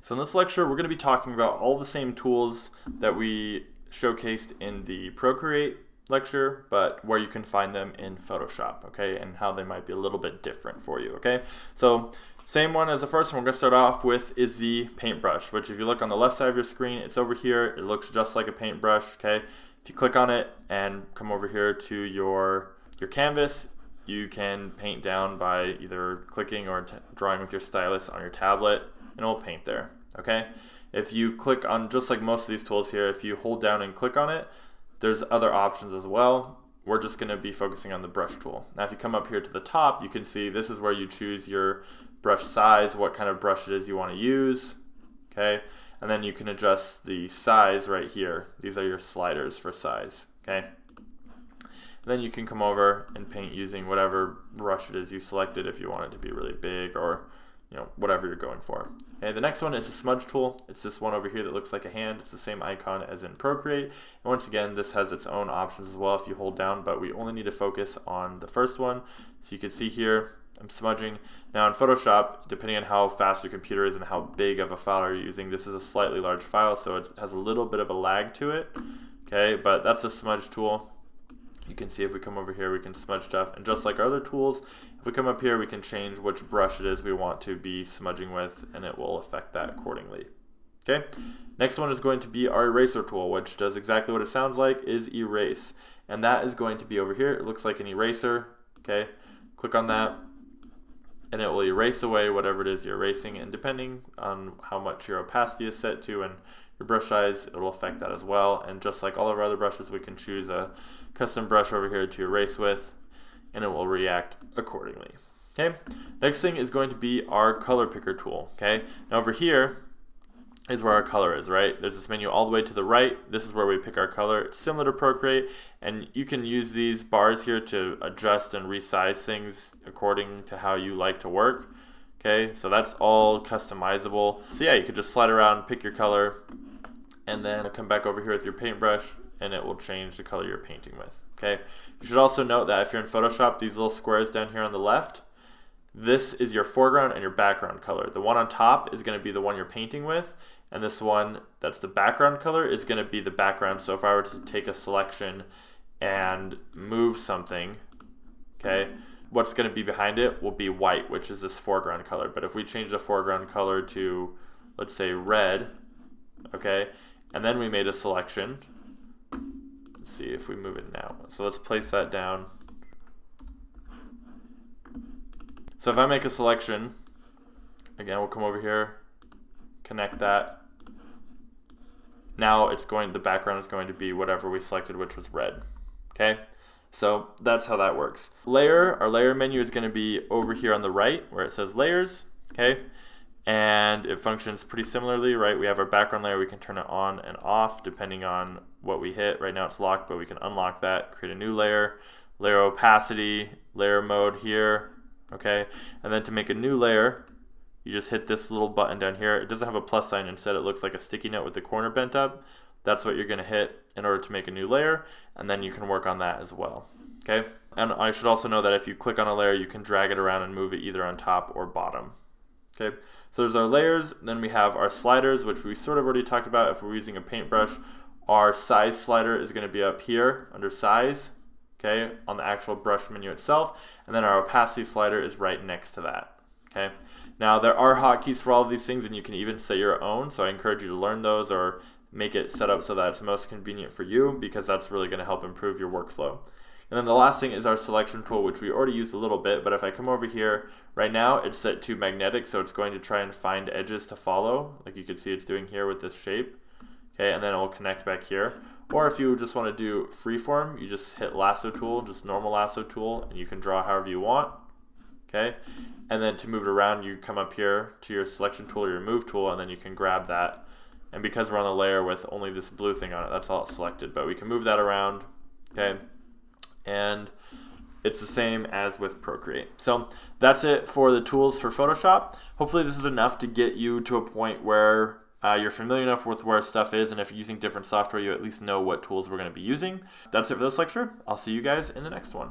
So in this lecture, we're going to be talking about all the same tools that we showcased in the Procreate lecture, but where you can find them in Photoshop, okay, and how they might be a little bit different for you, okay? So same one as the first one we're going to start off with is the paintbrush, which if you look on the left side of your screen, it's over here. It looks just like a paintbrush, okay? If you click on it and come over here to your canvas, you can paint down by either clicking or drawing with your stylus on your tablet, and it will paint there, okay? If you click on, just like most of these tools here, if you hold down and click on it, there's other options as well. We're just going to be focusing on the brush tool. Now if you come up here to the top, you can see this is where you choose your brush size, what kind of brush it is you want to use, okay? And then you can adjust the size right here. These are your sliders for size, okay? And then you can come over and paint using whatever brush it is you selected if you want it to be really big or whatever you're going for. Okay, the next one is a smudge tool. It's this one over here that looks like a hand. It's the same icon as in Procreate. And once again, this has its own options as well if you hold down, but we only need to focus on the first one. So you can see here, I'm smudging. Now in Photoshop, depending on how fast your computer is and how big of a file you're using, this is a slightly large file, so it has a little bit of a lag to it. Okay, but that's a smudge tool. You can see if we come over here, we can smudge stuff. And just like our other tools, if we come up here, we can change which brush it is we want to be smudging with, and it will affect that accordingly. Okay. Next one is going to be our eraser tool, which does exactly what it sounds like, is erase. And that is going to be over here. It looks like an eraser. Okay. Click on that, and it will erase away whatever it is you're erasing. And depending on how much your opacity is set to and your brush size, it will affect that as well. And just like all of our other brushes, we can choose a custom brush over here to erase with, and it will react accordingly. Okay. Next thing is going to be our color picker tool. Okay. Now over here is where our color is, right? There's this menu all the way to the right. This is where we pick our color. It's similar to Procreate, and you can use these bars here to adjust and resize things according to how you like to work. Okay, so that's all customizable. So yeah, you could just slide around, pick your color, and then come back over here with your paintbrush, and it will change the color you're painting with. Okay, you should also note that if you're in Photoshop, these little squares down here on the left, this is your foreground and your background color. The one on top is going to be the one you're painting with, and this one that's the background color is going to be the background. So if I were to take a selection and move something, okay, what's going to be behind it will be white, which is this foreground color. But if we change the foreground color to, let's say, red, okay, and then we made a selection, let's see if we move it now. So let's place that down. So if I make a selection, again, we'll come over here, connect that. Now the background is going to be whatever we selected, which was red, okay? So that's how that works. Our layer menu is going to be over here on the right where it says layers, okay? And it functions pretty similarly, right? We have our background layer, we can turn it on and off depending on what we hit. Right now it's locked, but we can unlock that, create a new layer, layer opacity, layer mode here, okay? And then to make a new layer, you just hit this little button down here. It doesn't have a plus sign, instead it looks like a sticky note with the corner bent up. That's what you're going to hit in order to make a new layer, and then you can work on that as well. Okay? And I should also know that if you click on a layer, you can drag it around and move it either on top or bottom. Okay? So there's our layers, then we have our sliders, which we sort of already talked about if we're using a paintbrush. Our size slider is going to be up here under size, okay, on the actual brush menu itself, and then our opacity slider is right next to that. Okay? Now there are hotkeys for all of these things, and you can even set your own, so I encourage you to learn those or make it set up so that it's most convenient for you, because that's really going to help improve your workflow. And then the last thing is our selection tool, which we already used a little bit, but if I come over here, right now it's set to magnetic, so it's going to try and find edges to follow, like you can see it's doing here with this shape. Okay, and then it will connect back here. Or if you just want to do freeform, you just hit lasso tool, just normal lasso tool, and you can draw however you want. Okay, and then to move it around, you come up here to your selection tool or your move tool, and then you can grab that. And because we're on the layer with only this blue thing on it, that's all it's selected. But we can move that around, okay? And it's the same as with Procreate. So that's it for the tools for Photoshop. Hopefully this is enough to get you to a point where you're familiar enough with where stuff is, and if you're using different software, you at least know what tools we're going to be using. That's it for this lecture. I'll see you guys in the next one.